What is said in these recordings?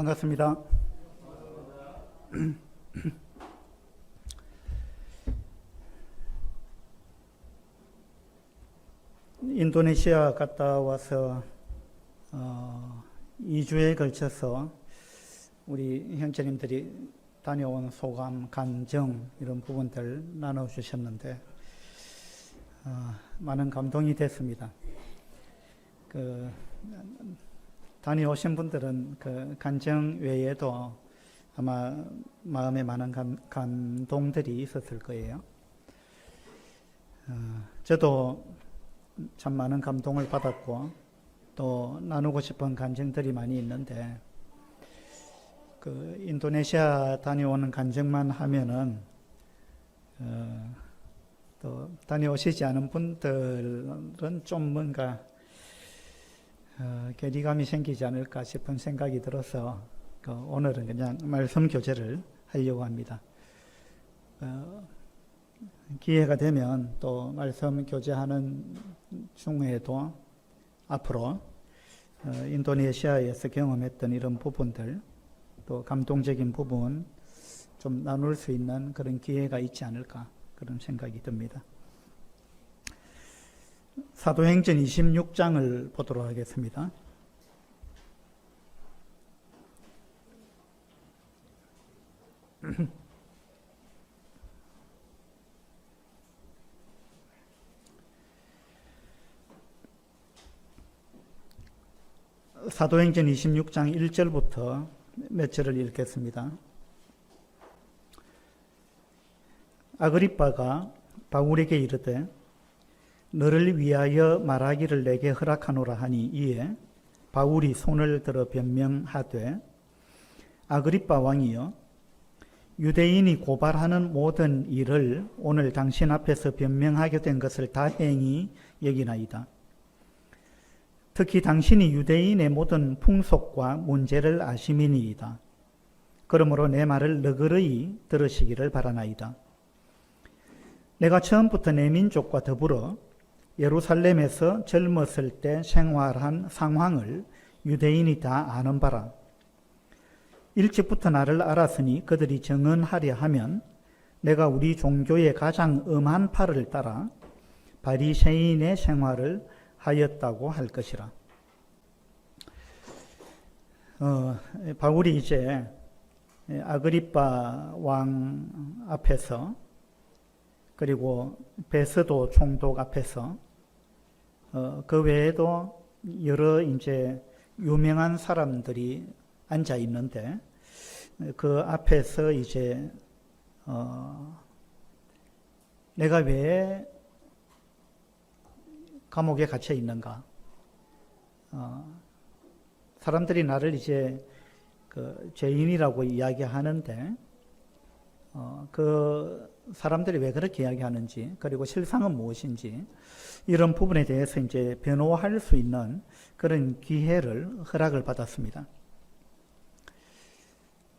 반갑습니다. 인도네시아 갔다 와서 2주에 걸쳐서 우리 형제님들이 다녀온 소감, 감정 이런 부분들 나눠주셨는데 많은 감동이 됐습니다. 다녀오신 분들은 그 감정 외에도 아마 마음에 많은 감동들이 있었을 거예요. 저도 참 많은 감동을 받았고 또 나누고 싶은 감정들이 많이 있는데 그 인도네시아 다녀오는 감정만 하면은 또 다녀오시지 않은 분들은 좀 뭔가 괴리감이 생기지 않을까 싶은 생각이 들어서 오늘은 그냥 말씀 교제를 하려고 합니다. 기회가 되면 또 말씀 교제하는 중에도 앞으로 인도네시아에서 경험했던 이런 부분들 또 감동적인 부분 좀 나눌 수 있는 그런 기회가 있지 않을까 그런 생각이 듭니다. 사도행전 26장을 보도록 하겠습니다. 사도행전 26장 1절부터 몇 절을 읽겠습니다. 아그리빠가 바울에게 이르되 너를 위하여 말하기를 내게 허락하노라 하니 이에 바울이 손을 들어 변명하되 아그리빠 왕이여 유대인이 고발하는 모든 일을 오늘 당신 앞에서 변명하게 된 것을 다행히 여기나이다. 특히 당신이 유대인의 모든 풍속과 문제를 아심이니이다. 그러므로 내 말을 너그러이 들으시기를 바라나이다. 내가 처음부터 내 민족과 더불어 예루살렘에서 젊었을 때 생활한 상황을 유대인이 다 아는 바라. 일찍부터 나를 알았으니 그들이 정언하려 하면 내가 우리 종교의 가장 엄한 팔을 따라 바리새인의 생활을 하였다고 할 것이라. 바울이 이제 아그리빠 왕 앞에서 그리고 베스도 총독 앞에서 그 외에도 여러 이제 유명한 사람들이 앉아 있는데 그 앞에서 이제 내가 왜 감옥에 갇혀 있는가? 사람들이 나를 이제 그 죄인이라고 이야기하는데 그 사람들이 왜 그렇게 이야기하는지 그리고 실상은 무엇인지 이런 부분에 대해서 이제 변호할 수 있는 그런 기회를 허락을 받았습니다.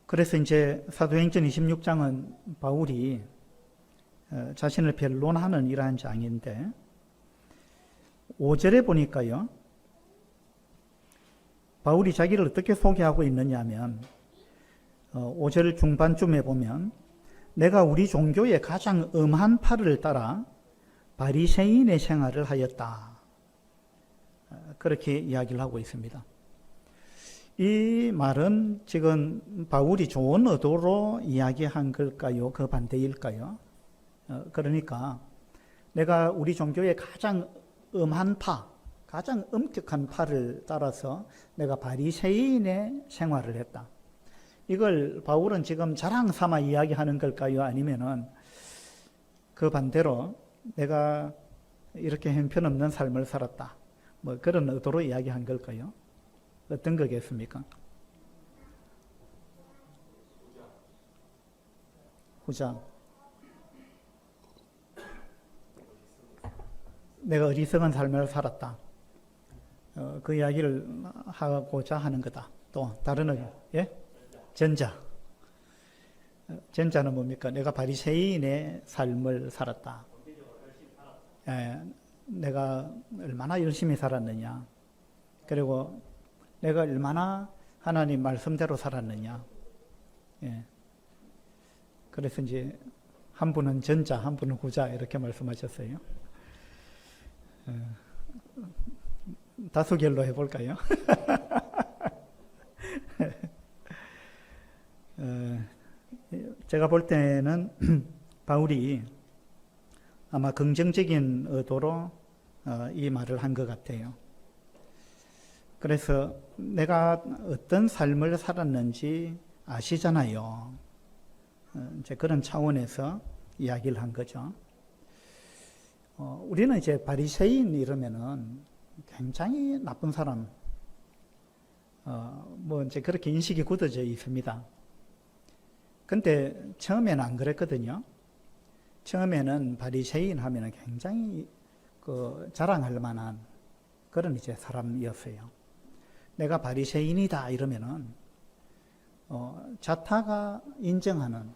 그래서 이제 사도행전 26장은 바울이 자신을 변론하는 이러한 장인데 5절에 보니까요. 바울이 자기를 어떻게 소개하고 있느냐 하면 5절 중반쯤에 보면 내가 우리 종교의 가장 엄한 팔을 따라 바리새인의 생활을 하였다. 그렇게 이야기를 하고 있습니다. 이 말은 지금 바울이 좋은 의도로 이야기한 걸까요? 그 반대일까요? 그러니까 내가 우리 종교의 가장 엄한 파, 가장 엄격한 파를 따라서 내가 바리새인의 생활을 했다. 이걸 바울은 지금 자랑 삼아 이야기하는 걸까요? 아니면은 그 반대로 내가 이렇게 형편없는 삶을 살았다. 뭐 그런 의도로 이야기한 걸까요? 어떤 거겠습니까? 후자. 내가 어리석은 삶을 살았다. 그 이야기를 하고자 하는 거다. 또 다른 의견, 예? 전자. 전자는 뭡니까? 내가 바리새인의 삶을 살았다. 내가 얼마나 열심히 살았느냐. 그리고 내가 얼마나 하나님 말씀대로 살았느냐. 예. 그래서 이제 한 분은 전자, 한 분은 후자 이렇게 말씀하셨어요. 다수결로 해볼까요? 제가 볼 때는 바울이 아마 긍정적인 의도로 이 말을 한 것 같아요. 그래서 내가 어떤 삶을 살았는지 아시잖아요. 이제 그런 차원에서 이야기를 한 거죠. 우리는 이제 바리새인 이러면은 굉장히 나쁜 사람, 뭐 이제 그렇게 인식이 굳어져 있습니다. 근데 처음에는 안 그랬거든요. 처음에는 바리새인 하면은 굉장히 자랑할 만한 그런 이제 사람이었어요. 내가 바리새인이다 이러면은 자타가 인정하는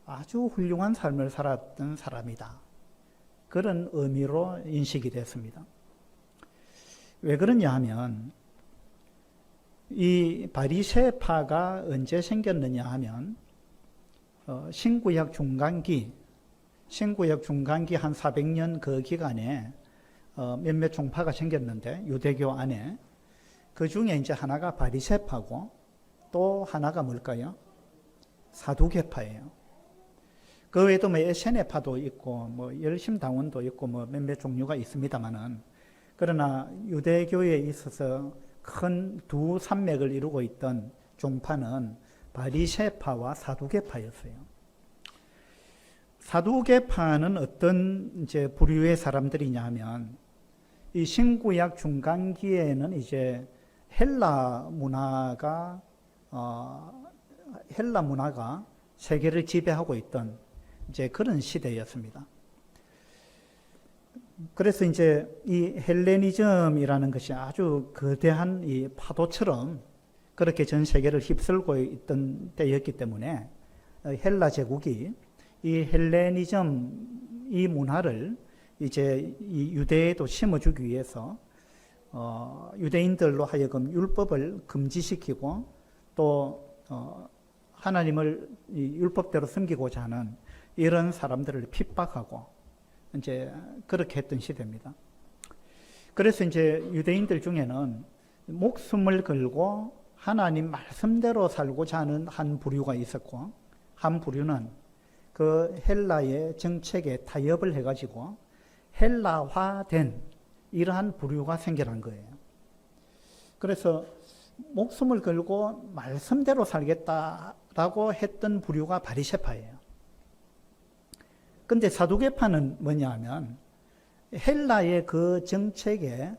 아주 훌륭한 삶을 살았던 사람이다. 그런 의미로 인식이 됐습니다. 왜 그러냐 하면 이 바리새파가 언제 생겼느냐 하면 신구약 중간기 한 400년 그 기간에 몇몇 종파가 생겼는데 유대교 안에 그 중에 이제 하나가 바리새파고 또 하나가 뭘까요? 사두개파예요. 그 외에도 뭐 에세네파도 있고 뭐 열심당원도 있고 뭐 몇몇 종류가 있습니다만은 그러나 유대교에 있어서 큰 두 산맥을 이루고 있던 종파는 바리새파와 사두개파였어요. 사두개파는 어떤 이제 부류의 사람들이냐 하면 이 신구약 중간기에는 이제 헬라 문화가 세계를 지배하고 있던 이제 그런 시대였습니다. 그래서 이제 이 헬레니즘이라는 것이 아주 거대한 이 파도처럼 그렇게 전 세계를 휩쓸고 있던 때였기 때문에 헬라 제국이 이 헬레니즘 이 문화를 이제 이 유대에도 심어주기 위해서 유대인들로 하여금 율법을 금지시키고 또 하나님을 이 율법대로 섬기고자 하는 이런 사람들을 핍박하고 이제 그렇게 했던 시대입니다. 그래서 이제 유대인들 중에는 목숨을 걸고 하나님 말씀대로 살고자 하는 한 부류가 있었고 한 부류는 그 헬라의 정책에 타협을 해가지고 헬라화된 이러한 부류가 생겨난 거예요. 그래서 목숨을 걸고 말씀대로 살겠다라고 했던 부류가 바리새파예요. 근데 사두개파는 뭐냐 하면 헬라의 그 정책에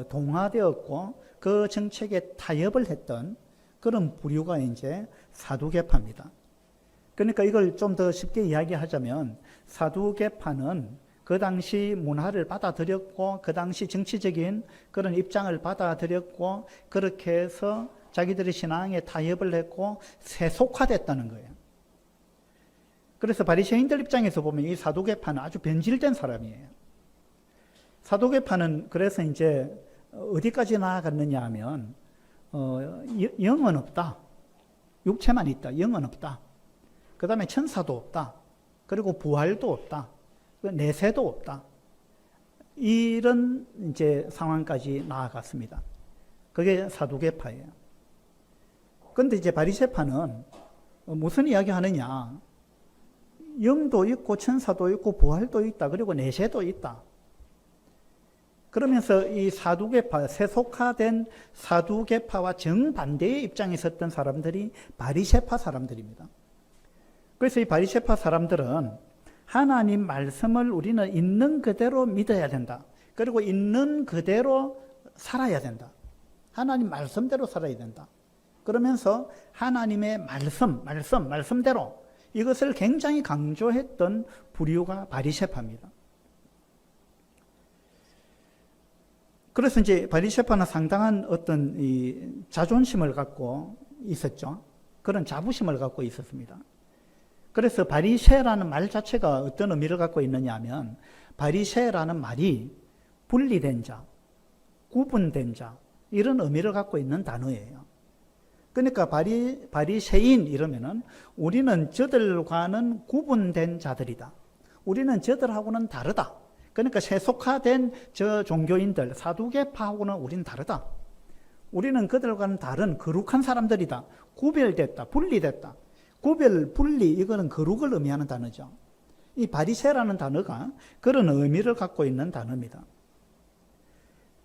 동화되었고 그 정책에 타협을 했던 그런 부류가 이제 사두개파입니다. 그러니까 이걸 좀 더 쉽게 이야기하자면 사두개파는 그 당시 문화를 받아들였고 그 당시 정치적인 그런 입장을 받아들였고 그렇게 해서 자기들의 신앙에 타협을 했고 세속화됐다는 거예요. 그래서 바리새인들 입장에서 보면 이 사두개파는 아주 변질된 사람이에요. 사두개파는 그래서 이제 어디까지 나아갔느냐 하면 영은 없다. 육체만 있다. 영은 없다. 그 다음에 천사도 없다. 그리고 부활도 없다. 내세도 없다. 이런 이제 상황까지 나아갔습니다. 그게 사두개파예요. 그런데 이제 바리새파는 무슨 이야기 하느냐? 영도 있고 천사도 있고 부활도 있다. 그리고 내세도 있다. 그러면서 이 사두개파, 세속화된 사두개파와 정반대의 입장에 섰던 사람들이 바리새파 사람들입니다. 그래서 이 바리새파 사람들은 하나님 말씀을 우리는 있는 그대로 믿어야 된다. 그리고 있는 그대로 살아야 된다. 하나님 말씀대로 살아야 된다. 그러면서 하나님의 말씀대로 이것을 굉장히 강조했던 부류가 바리새파입니다. 그래서 이제 바리새파는 상당한 어떤 이 자존심을 갖고 있었죠. 그런 자부심을 갖고 있었습니다. 그래서 바리새라는 말 자체가 어떤 의미를 갖고 있느냐 하면 바리새라는 말이 분리된 자, 구분된 자 이런 의미를 갖고 있는 단어예요. 그러니까 바리새인 이러면은 우리는 저들과는 구분된 자들이다. 우리는 저들하고는 다르다. 그러니까 세속화된 저 종교인들, 사두개파하고는 우리는 다르다. 우리는 그들과는 다른 거룩한 사람들이다. 구별됐다. 분리됐다. 구별, 분리, 이거는 거룩을 의미하는 단어죠. 이 바리새라는 단어가 그런 의미를 갖고 있는 단어입니다.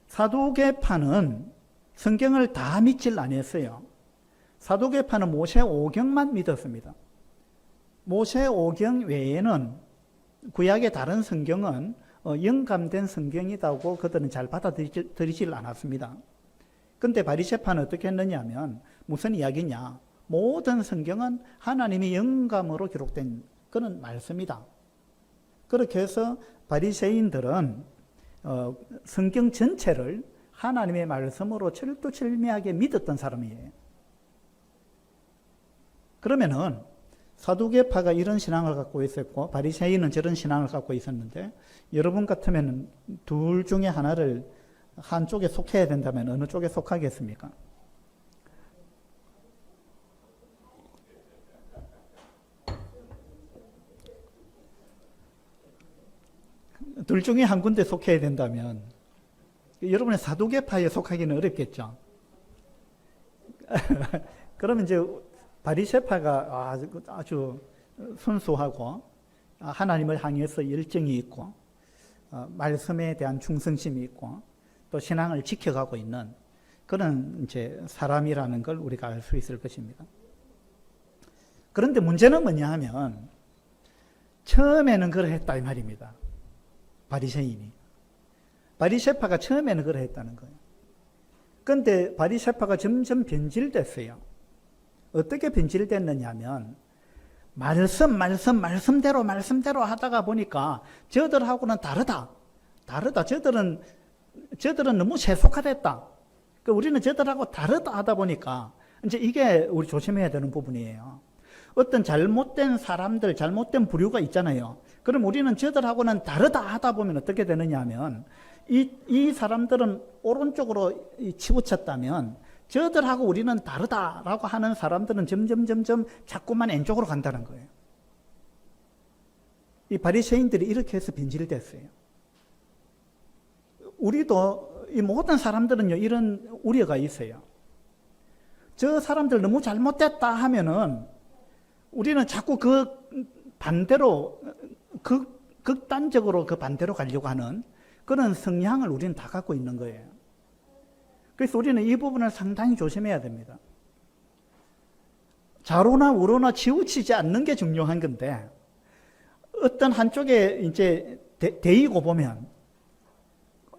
사두개파는 성경을 다 믿질 않았어요. 사두개파는 모세오경만 믿었습니다. 모세오경 외에는 구약의 다른 성경은 영감된 성경이라고 그들은 잘 받아들이질 않았습니다. 근데 바리새파는 어떻게 했느냐 하면 무슨 이야기냐? 모든 성경은 하나님의 영감으로 기록된 그런 말씀이다. 그렇게 해서 바리새인들은 성경 전체를 하나님의 말씀으로 철두철미하게 믿었던 사람이에요. 그러면은 사두개파가 이런 신앙을 갖고 있었고 바리새인은 저런 신앙을 갖고 있었는데 여러분 같으면 둘 중에 하나를 한쪽에 속해야 된다면 어느 쪽에 속하겠습니까? 둘 중에 한 군데 속해야 된다면 여러분의 사두개파에 속하기는 어렵겠죠. 그러면 이제 바리새파가 아주 순수하고 하나님을 향해서 열정이 있고 말씀에 대한 충성심이 있고 또 신앙을 지켜가고 있는 그런 이제 사람이라는 걸 우리가 알 수 있을 것입니다. 그런데 문제는 뭐냐 하면 처음에는 그러했다 이 말입니다. 바리새인이. 바리새파가 처음에는 그러했다는 거예요. 그런데 바리새파가 점점 변질됐어요. 어떻게 변질됐느냐 하면 말씀대로 하다가 보니까 저들하고는 다르다. 저들은 너무 세속화됐다. 우리는 저들하고 다르다 하다 보니까 이제 이게 우리 조심해야 되는 부분이에요. 어떤 잘못된 사람들, 잘못된 부류가 있잖아요. 그럼 우리는 저들하고는 다르다 하다 보면 어떻게 되느냐 하면 이 사람들은 오른쪽으로 치우쳤다면 저들하고 우리는 다르다라고 하는 사람들은 점점 자꾸만 왼쪽으로 간다는 거예요. 이 바리새인들이 이렇게 해서 변질됐어요. 우리도 이 모든 사람들은요 이런 우려가 있어요. 저 사람들 너무 잘못됐다 하면은 우리는 자꾸 그 반대로 극단적으로 그 반대로 가려고 하는 그런 성향을 우리는 다 갖고 있는 거예요. 그래서 우리는 이 부분을 상당히 조심해야 됩니다. 좌로나 우로나 치우치지 않는 게 중요한 건데 어떤 한쪽에 이제 대이고 보면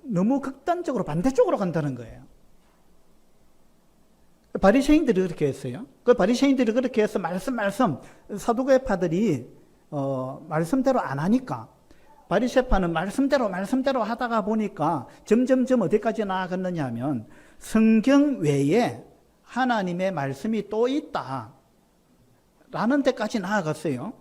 너무 극단적으로 반대쪽으로 간다는 거예요. 바리새인들이 그렇게 했어요. 그 바리새인들이 그렇게 해서 말씀 사두개파들이 말씀대로 안 하니까 바리새파는 말씀대로 하다가 보니까 점점 어디까지 나아갔느냐 하면 성경 외에 하나님의 말씀이 또 있다 라는 데까지 나아갔어요.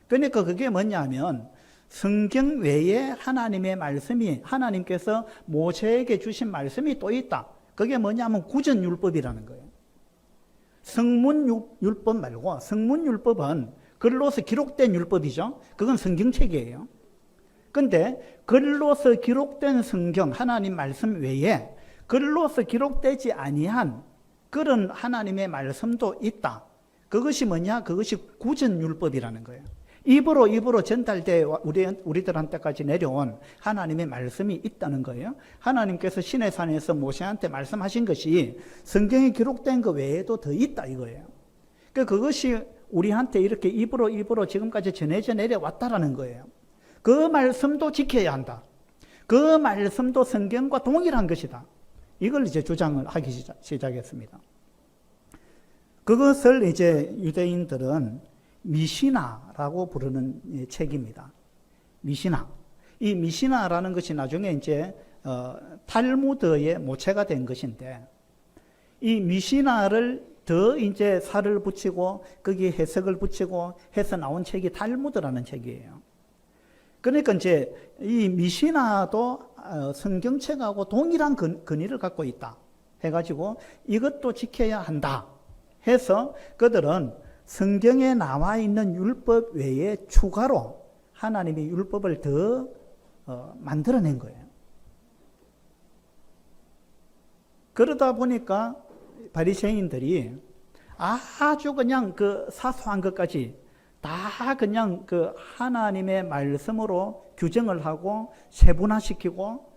그러니까 그게 뭐냐면 성경 외에 하나님의 말씀이 하나님께서 모세에게 주신 말씀이 또 있다. 그게 뭐냐면 구전율법이라는 거예요. 성문율법 말고 성문율법은 글로서 기록된 율법이죠. 그건 성경책이에요. 그런데 글로서 기록된 성경 하나님 말씀 외에 글로서 기록되지 아니한 그런 하나님의 말씀도 있다. 그것이 뭐냐? 그것이 구전율법이라는 거예요. 입으로 전달돼 우리들한테까지 내려온 하나님의 말씀이 있다는 거예요. 하나님께서 시내산에서 모세한테 말씀하신 것이 성경에 기록된 것 외에도 더 있다 이거예요. 그것이 우리한테 이렇게 입으로 지금까지 전해져 내려왔다라는 거예요. 그 말씀도 지켜야 한다. 그 말씀도 성경과 동일한 것이다. 이걸 이제 주장을 하기 시작했습니다. 그것을 이제 유대인들은 미시나라고 부르는 책입니다. 미시나. 이 미시나라는 것이 나중에 이제 탈무드의 모체가 된 것인데 이 미시나를 더 이제 살을 붙이고 거기에 해석을 붙이고 해서 나온 책이 탈무드라는 책이에요. 그러니까 이제 이 미시나도 성경책하고 동일한 근위를 갖고 있다 해가지고 이것도 지켜야 한다. 해서 그들은 성경에 나와 있는 율법 외에 추가로 하나님의 율법을 더 만들어낸 거예요. 그러다 보니까 바리새인들이 아주 그냥 그 사소한 것까지 다 그냥 그 하나님의 말씀으로 규정을 하고 세분화시키고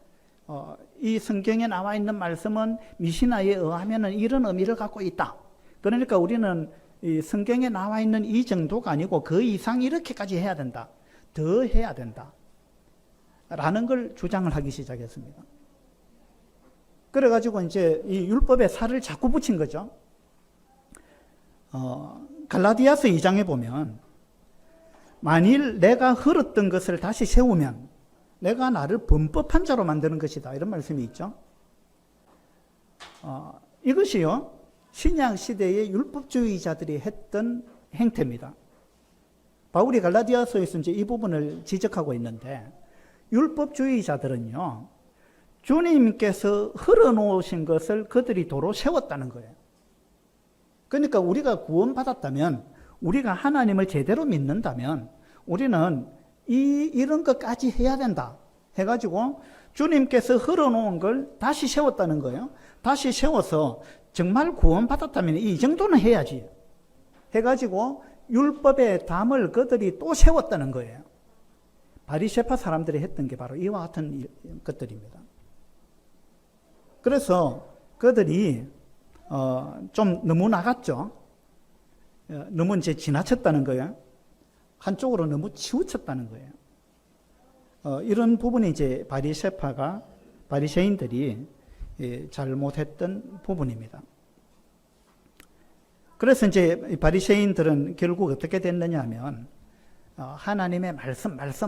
이 성경에 나와 있는 말씀은 미시나에 의하면 이런 의미를 갖고 있다. 그러니까 우리는 이 성경에 나와 있는 이 정도가 아니고 그 이상 이렇게까지 해야 된다. 더 해야 된다. 라는 걸 주장을 하기 시작했습니다. 그래가지고 이제 이 율법에 살을 자꾸 붙인 거죠. 갈라디아서 2장에 보면 만일 내가 흘렀던 것을 다시 세우면 내가 나를 범법한 자로 만드는 것이다. 이런 말씀이 있죠. 이것이요, 신약 시대의 율법주의자들이 했던 행태입니다. 바울이 갈라디아서에서 이제 이 부분을 지적하고 있는데, 율법주의자들은요, 주님께서 흘러놓으신 것을 그들이 도로 세웠다는 거예요. 그러니까 우리가 구원받았다면, 우리가 하나님을 제대로 믿는다면, 우리는 이런 것까지 해야 된다 해가지고 주님께서 흘러놓은 걸 다시 세웠다는 거예요. 다시 세워서 정말 구원받았다면 이 정도는 해야지 해가지고 율법의 담을 그들이 또 세웠다는 거예요. 바리새파 사람들이 했던 게 바로 이와 같은 것들입니다. 그래서 그들이 좀 너무 나갔죠. 너무 이제 지나쳤다는 거예요. 한쪽으로 너무 치우쳤다는 거예요. 이런 부분이 이제 바리새인들이 잘못했던 부분입니다. 그래서 이제 바리새인들은 결국 어떻게 됐느냐 하면 하나님의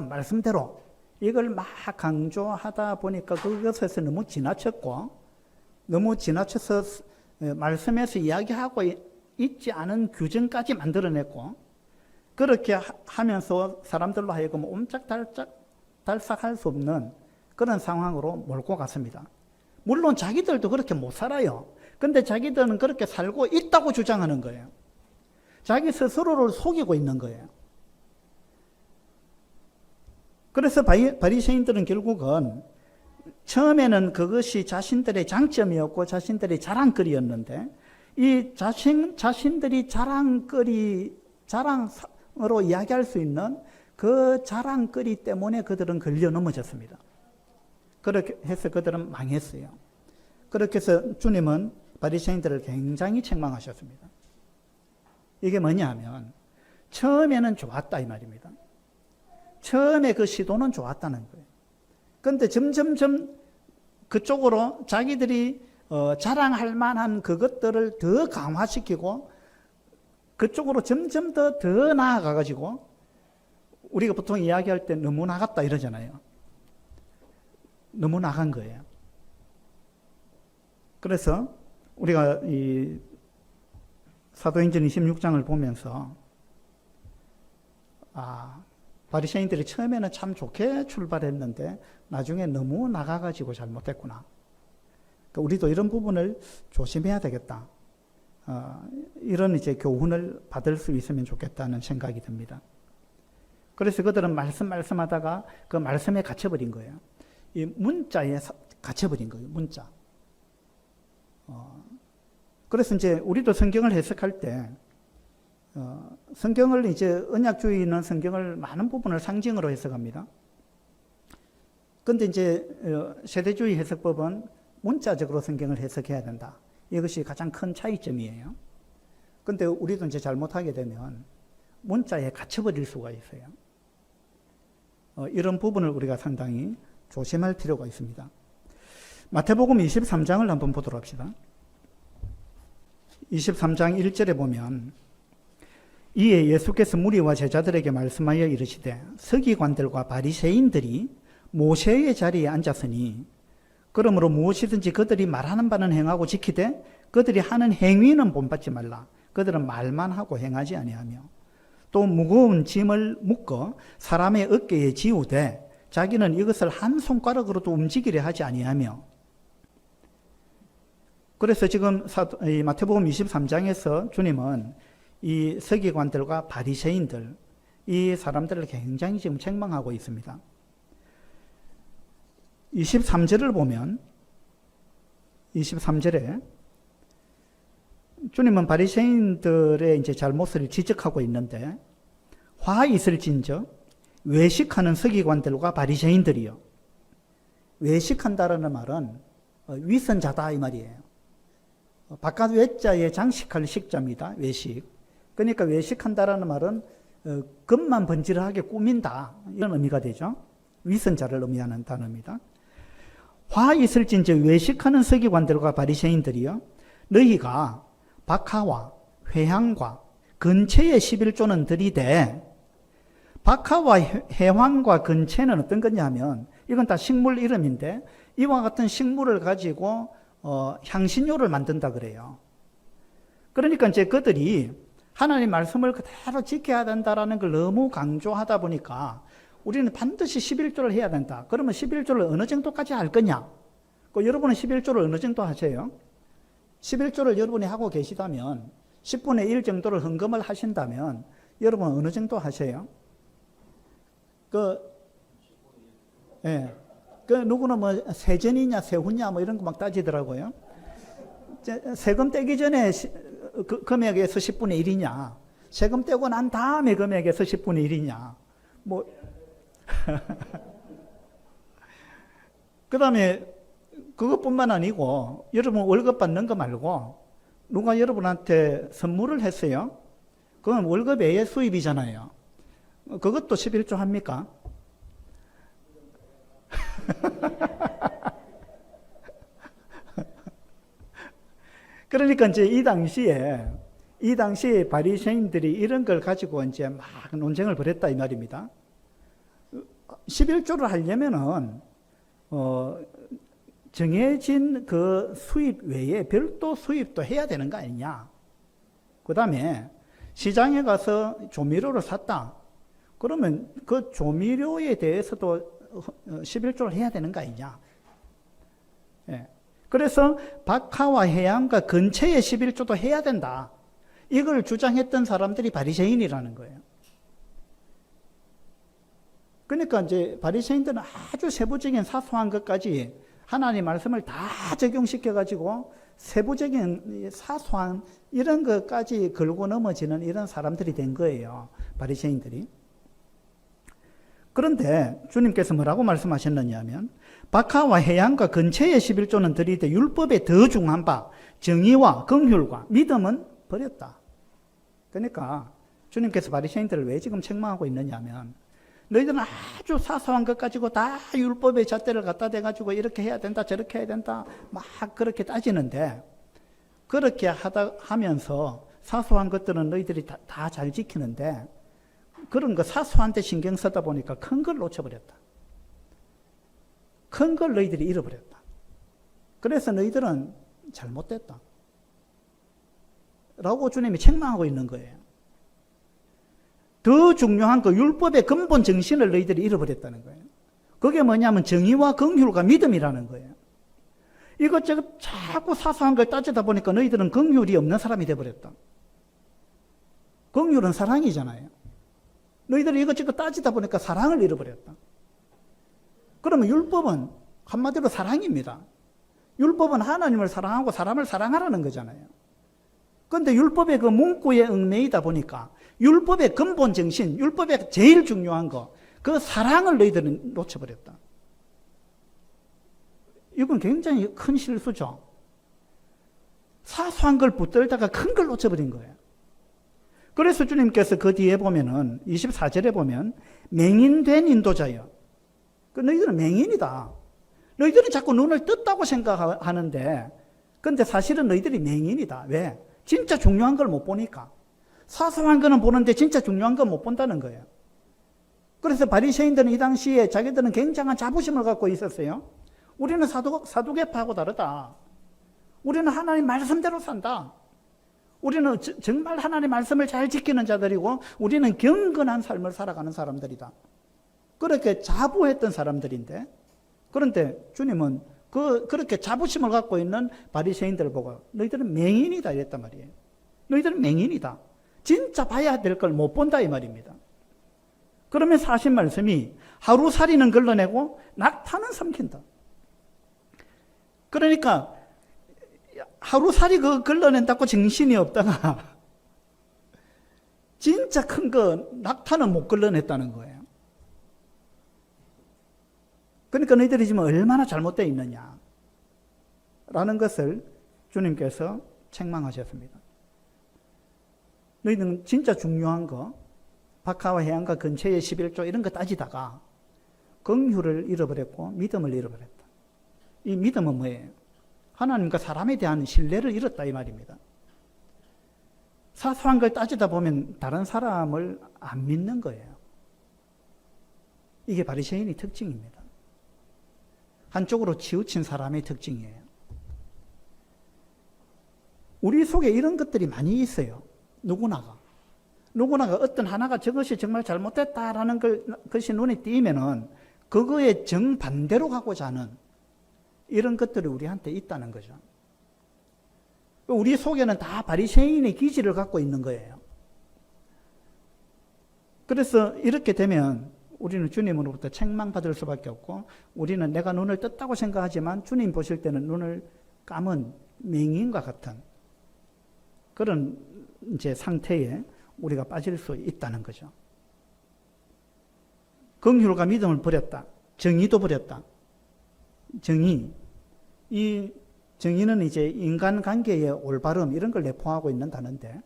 말씀대로 이걸 막 강조하다 보니까 그것에서 너무 지나쳤고, 너무 지나쳐서 말씀에서 이야기하고 있지 않은 규정까지 만들어냈고, 그렇게 하면서 사람들로 하여금 옴짝달싹할 수 없는 그런 상황으로 몰고 갔습니다. 물론 자기들도 그렇게 못 살아요. 근데 자기들은 그렇게 살고 있다고 주장하는 거예요. 자기 스스로를 속이고 있는 거예요. 그래서 바리새인들은 결국은 처음에는 그것이 자신들의 장점이었고 자신들의 자랑거리였는데, 이 자신들이 자랑으로 이야기할 수 있는 그 자랑거리 때문에 그들은 걸려 넘어졌습니다. 그렇게 해서 그들은 망했어요. 그렇게 해서 주님은 바리새인들을 굉장히 책망하셨습니다. 이게 뭐냐 하면 처음에는 좋았다 이 말입니다. 처음에 그 시도는 좋았다는 거예요. 그런데 점점점 그쪽으로 자기들이 자랑할 만한 그것들을 더 강화시키고 그쪽으로 점점 더 나아가가지고, 우리가 보통 이야기할 때 너무 나갔다 이러잖아요. 너무 나간 거예요. 그래서 우리가 이 사도행전 26장을 보면서 바리새인들이 처음에는 참 좋게 출발했는데 나중에 너무 나가가지고 잘못했구나. 그러니까 우리도 이런 부분을 조심해야 되겠다. 이런 이제 교훈을 받을 수 있으면 좋겠다는 생각이 듭니다. 그래서 그들은 말씀하다가 그 말씀에 갇혀버린 거예요. 이 문자에 갇혀버린 거예요. 문자. 그래서 이제 우리도 성경을 해석할 때 성경을 이제 언약주의는 성경을 많은 부분을 상징으로 해석합니다. 그런데 이제 세대주의 해석법은 문자적으로 성경을 해석해야 된다. 이것이 가장 큰 차이점이에요. 그런데 우리도 이제 잘못하게 되면 문자에 갇혀버릴 수가 있어요. 이런 부분을 우리가 상당히 조심할 필요가 있습니다. 마태복음 23장을 한번 보도록 합시다. 23장 1절에 보면 이에 예수께서 무리와 제자들에게 말씀하여 이르시되 서기관들과 바리새인들이 모세의 자리에 앉았으니 그러므로 무엇이든지 그들이 말하는 바는 행하고 지키되 그들이 하는 행위는 본받지 말라. 그들은 말만 하고 행하지 아니하며 또 무거운 짐을 묶어 사람의 어깨에 지우되 자기는 이것을 한 손가락으로도 움직이려 하지 아니하며. 그래서 지금 이 마태복음 23장에서 주님은 이 서기관들과 바리새인들, 이 사람들을 굉장히 지금 책망하고 있습니다. 23절을 보면 23절에 주님은 바리새인들의 이제 잘못을 지적하고 있는데, 화 있을진저 외식하는 서기관들과 바리새인들이요. 외식한다라는 말은 위선자다 이 말이에요. 바깥 외자에 장식할 식자입니다. 외식. 그러니까 외식한다라는 말은 겉만 번지르하게 꾸민다 이런 의미가 되죠. 위선자를 의미하는 단어입니다. 화 있을진저 외식하는 서기관들과 바리새인들이요, 너희가 박하와 회향과 근채의 11조는 들이되, 박하와 회향과 근채는 어떤 거냐면 이건 다 식물 이름인데, 이와 같은 식물을 가지고 향신료를 만든다 그래요. 그러니까 이제 그들이 하나님 말씀을 그대로 지켜야 된다라는 걸 너무 강조하다 보니까 우리는 반드시 11조를 해야 된다. 그러면 11조를 어느 정도까지 할 거냐? 여러분은 11조를 어느 정도 하세요? 11조를 여러분이 하고 계시다면 10분의 1 정도를 헌금을 하신다면 여러분 어느 정도 하세요? 누구는 뭐 세전이냐 세후냐 뭐 이런 거 막 따지더라고요. 세금 떼기 전에 그 금액에서 10분의 1이냐, 세금 떼고 난 다음에 금액에서 10분의 1이냐, 뭐 그 다음에 그것뿐만 아니고 여러분 월급 받는 거 말고 누가 여러분한테 선물을 했어요. 그건 월급 외의 수입이잖아요. 그것도 11조 합니까? 그러니까 이제 이 당시에 바리새인들이 이런 걸 가지고 이제 막 논쟁을 벌였다 이 말입니다. 11조를 하려면은 정해진 그 수입 외에 별도 수입도 해야 되는 거 아니냐. 그 다음에 시장에 가서 조미료를 샀다. 그러면 그 조미료에 대해서도 11조를 해야 되는 거 아니냐. 예. 그래서 박하와 해양과 근처에 11조도 해야 된다. 이걸 주장했던 사람들이 바리새인이라는 거예요. 그러니까 이제 바리새인들은 아주 세부적인 사소한 것까지 하나님 말씀을 다 적용시켜 가지고 세부적인 사소한 이런 것까지 걸고 넘어지는 이런 사람들이 된 거예요. 바리새인들이. 그런데 주님께서 뭐라고 말씀하셨느냐 하면, 박하와 해양과 근처의 11조는 들이되 율법에 더 중한 바 정의와 긍휼과 믿음은 버렸다. 그러니까 주님께서 바리새인들을 왜 지금 책망하고 있느냐 하면, 너희들은 아주 사소한 것 가지고 다 율법의 잣대를 갖다 대가지고 이렇게 해야 된다 저렇게 해야 된다 막 그렇게 따지는데, 그렇게 하면서 사소한 것들은 너희들이 다 잘 지키는데 그런 거 사소한 데 신경 쓰다 보니까 큰 걸 놓쳐버렸다. 큰 걸 너희들이 잃어버렸다. 그래서 너희들은 잘못됐다 라고 주님이 책망하고 있는 거예요. 더 중요한 거 율법의 근본 정신을 너희들이 잃어버렸다는 거예요. 그게 뭐냐면 정의와 긍휼과 믿음이라는 거예요. 이것저것 자꾸 사소한 걸 따지다 보니까 너희들은 긍휼이 없는 사람이 되어버렸다. 긍휼은 사랑이잖아요. 너희들이 이것저것 따지다 보니까 사랑을 잃어버렸다. 그러면 율법은 한마디로 사랑입니다. 율법은 하나님을 사랑하고 사람을 사랑하라는 거잖아요. 그런데 율법의 그 문구에 얽매이다 보니까 율법의 근본 정신, 율법의 제일 중요한 거, 그 사랑을 너희들은 놓쳐버렸다. 이건 굉장히 큰 실수죠. 사소한 걸 붙들다가 큰 걸 놓쳐버린 거예요. 그래서 주님께서 그 뒤에 보면은 24절에 보면 맹인된 인도자여. 너희들은 맹인이다. 너희들은 자꾸 눈을 떴다고 생각하는데 근데 사실은 너희들이 맹인이다. 왜? 진짜 중요한 걸 못 보니까. 사소한 거는 보는데 진짜 중요한 건 못 본다는 거예요. 그래서 바리새인들은 이 당시에 자기들은 굉장한 자부심을 갖고 있었어요. 우리는 사두개파하고 다르다. 우리는 하나님 말씀대로 산다. 우리는 정말 하나님 말씀을 잘 지키는 자들이고 우리는 경건한 삶을 살아가는 사람들이다. 그렇게 자부했던 사람들인데, 그런데 주님은 그렇게 자부심을 갖고 있는 바리새인들을 보고 너희들은 맹인이다 이랬단 말이에요. 너희들은 맹인이다. 진짜 봐야 될 걸 못 본다 이 말입니다. 그러면서 하신 말씀이 하루살이는 걸러내고 낙타는 삼킨다. 그러니까 하루살이 걸러낸다고 정신이 없다가 진짜 큰 거 낙타는 못 걸러냈다는 거예요. 그러니까 너희들이 지금 얼마나 잘못되어 있느냐 라는 것을 주님께서 책망하셨습니다. 너희들은 진짜 중요한 거 박하와 해안가 근처의 11조 이런 거 따지다가 긍휼을 잃어버렸고 믿음을 잃어버렸다. 이 믿음은 뭐예요? 하나님과 사람에 대한 신뢰를 잃었다 이 말입니다. 사소한 걸 따지다 보면 다른 사람을 안 믿는 거예요. 이게 바리새인의 특징입니다. 한쪽으로 치우친 사람의 특징이에요. 우리 속에 이런 것들이 많이 있어요. 누구나가 어떤 하나가 저것이 정말 잘못됐다라는 것이 눈에 띄면은 그거에 정반대로 가고자 하는 이런 것들이 우리한테 있다는 거죠. 우리 속에는 다 바리새인의 기질을 갖고 있는 거예요. 그래서 이렇게 되면 우리는 주님으로부터 책망받을 수밖에 없고 우리는 내가 눈을 떴다고 생각하지만 주님 보실 때는 눈을 감은 맹인과 같은 그런 이제 상태에 우리가 빠질 수 있다는 거죠. 긍휼과 믿음을 버렸다. 정의도 버렸다. 이 정의는 이제 인간관계의 올바름 이런 걸 내포하고 있는 단어인데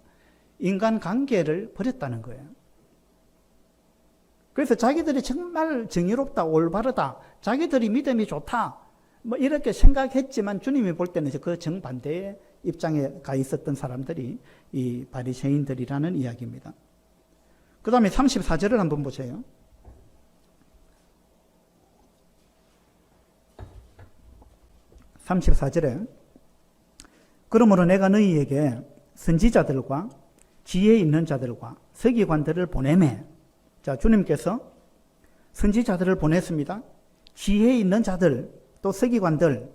인간관계를 버렸다는 거예요. 그래서 자기들이 정말 정의롭다, 올바르다, 자기들이 믿음이 좋다, 뭐 이렇게 생각했지만 주님이 볼 때는 그 정반대의 입장에 가 있었던 사람들이 이 바리새인들이라는 이야기입니다. 그 다음에 34절을 한번 보세요. 34절에 그러므로 내가 너희에게 선지자들과 지혜 있는 자들과 서기관들을 보내매. 자, 주님께서 선지자들을 보냈습니다. 지혜 있는 자들, 또 서기관들,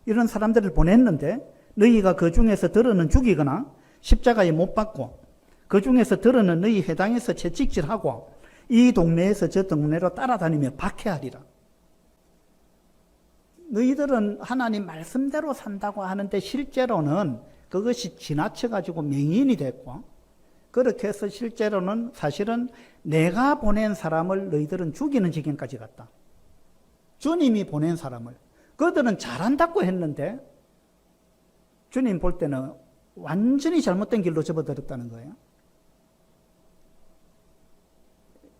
이런 사람들을 보냈는데 너희가 그 중에서 들어는 죽이거나 십자가에 못 박고 그 중에서 들어는 너희 회당에서 채찍질하고 이 동네에서 저 동네로 따라다니며 박해하리라. 너희들은 하나님 말씀대로 산다고 하는데 실제로는 그것이 지나쳐가지고 맹인이 됐고 그렇게 해서 실제로는 사실은 내가 보낸 사람을 너희들은 죽이는 지경까지 갔다. 주님이 보낸 사람을. 그들은 잘한다고 했는데 주님 볼 때는 완전히 잘못된 길로 접어들었다는 거예요.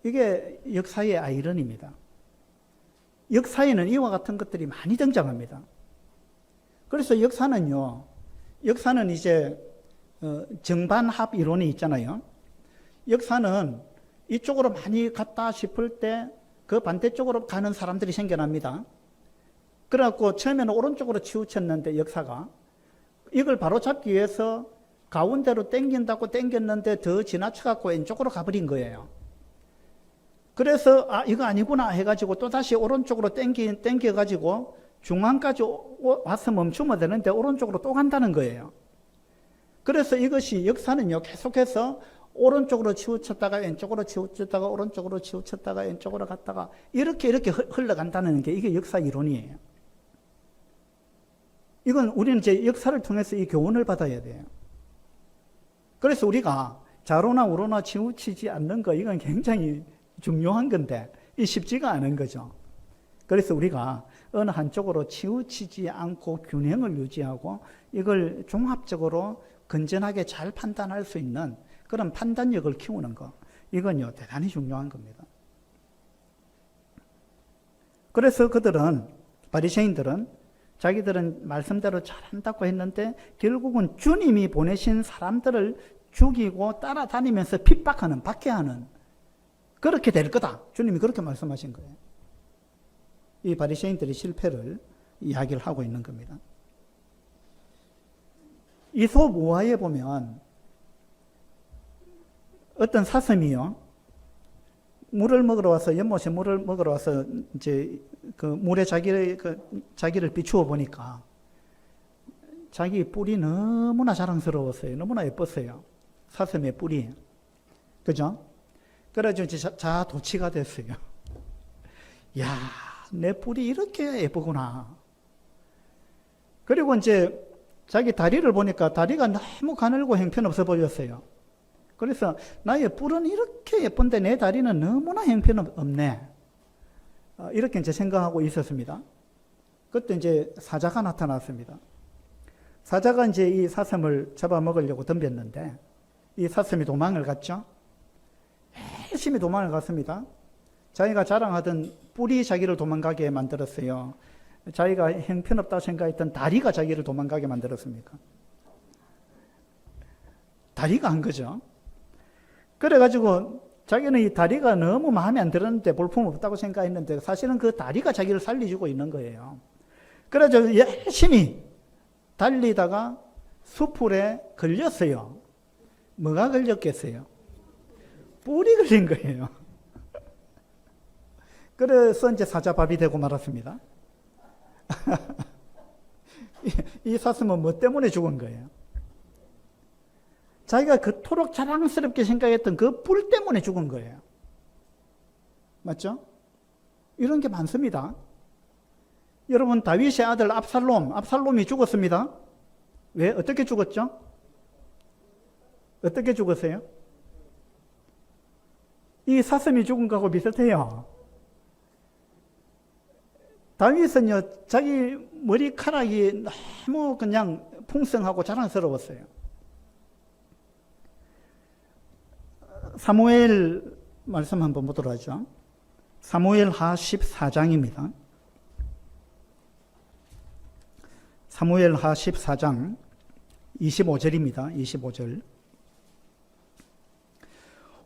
이게 역사의 아이러니입니다. 역사에는 이와 같은 것들이 많이 등장합니다. 그래서 역사는 이제 정반합 이론이 있잖아요. 역사는 이쪽으로 많이 갔다 싶을 때 그 반대쪽으로 가는 사람들이 생겨납니다. 그래갖고 처음에는 오른쪽으로 치우쳤는데 역사가 이걸 바로 잡기 위해서 가운데로 땡긴다고 땡겼는데 더 지나쳐갖고 왼쪽으로 가버린 거예요. 그래서 이거 아니구나 해가지고 또다시 오른쪽으로 땡겨가지고 중앙까지 와서 멈추면 되는데 오른쪽으로 또 간다는 거예요. 그래서 이것이 역사는요 계속해서 오른쪽으로 치우쳤다가 왼쪽으로 치우쳤다가 오른쪽으로 치우쳤다가 왼쪽으로 갔다가 이렇게 흘러간다는 게 이게 역사 이론이에요. 이건 우리는 이제 역사를 통해서 이 교훈을 받아야 돼요. 그래서 우리가 좌로나 우로나 치우치지 않는 거 이건 굉장히 중요한 건데 이 쉽지가 않은 거죠. 그래서 우리가 어느 한쪽으로 치우치지 않고 균형을 유지하고 이걸 종합적으로 건전하게 잘 판단할 수 있는 그런 판단력을 키우는 거 이건요 대단히 중요한 겁니다. 그래서 바리새인들은 자기들은 말씀대로 잘한다고 했는데 결국은 주님이 보내신 사람들을 죽이고 따라다니면서 핍박하는 박해하는 그렇게 될 거다. 주님이 그렇게 말씀하신 거예요. 이 바리새인들의 실패를 이야기를 하고 있는 겁니다. 이솝 우화에 보면 어떤 사슴이요 물을 먹으러 와서, 연못에 물을 먹으러 와서 이제 그 물에 자기를 비추어 보니까 자기 뿔이 너무나 자랑스러웠어요. 너무나 예뻤어요. 사슴의 뿔이. 그죠? 그래가지고 이제 자도치가 됐어요. 야, 내 뿔이 이렇게 예쁘구나. 그리고 이제 자기 다리를 보니까 다리가 너무 가늘고 형편없어 보였어요. 그래서 나의 뿔은 이렇게 예쁜데 내 다리는 너무나 형편없네. 이렇게 이제 생각하고 있었습니다. 그때 이제 사자가 나타났습니다. 사자가 이제 이 사슴을 잡아먹으려고 덤볐는데 이 사슴이 도망을 갔죠. 열심히 도망을 갔습니다. 자기가 자랑하던 뿔이 자기를 도망가게 만들었어요. 자기가 형편없다고 생각했던 다리가 자기를 도망가게 만들었습니까? 다리가 한 거죠. 그래가지고 자기는 이 다리가 너무 마음에 안 들었는데 볼품없다고 생각했는데 사실은 그 다리가 자기를 살려주고 있는 거예요. 그래서 열심히 달리다가 숲풀에 걸렸어요. 뭐가 걸렸겠어요? 뿔이 걸린 거예요. 그래서 이제 사자밥이 되고 말았습니다. 이 사슴은 뭐 때문에 죽은 거예요? 자기가 그토록 자랑스럽게 생각했던 그 뿔 때문에 죽은 거예요. 맞죠? 이런 게 많습니다. 여러분, 다윗의 아들 압살롬이 죽었습니다. 왜? 어떻게 죽었죠? 어떻게 죽었어요? 이 사슴이 죽은 거하고 비슷해요. 다윗은요, 자기 머리카락이 너무 그냥 풍성하고 자랑스러웠어요. 사무엘 말씀 한번 보도록 하죠. 사무엘하 14장입니다. 사무엘하 14장 25절입니다. 25절.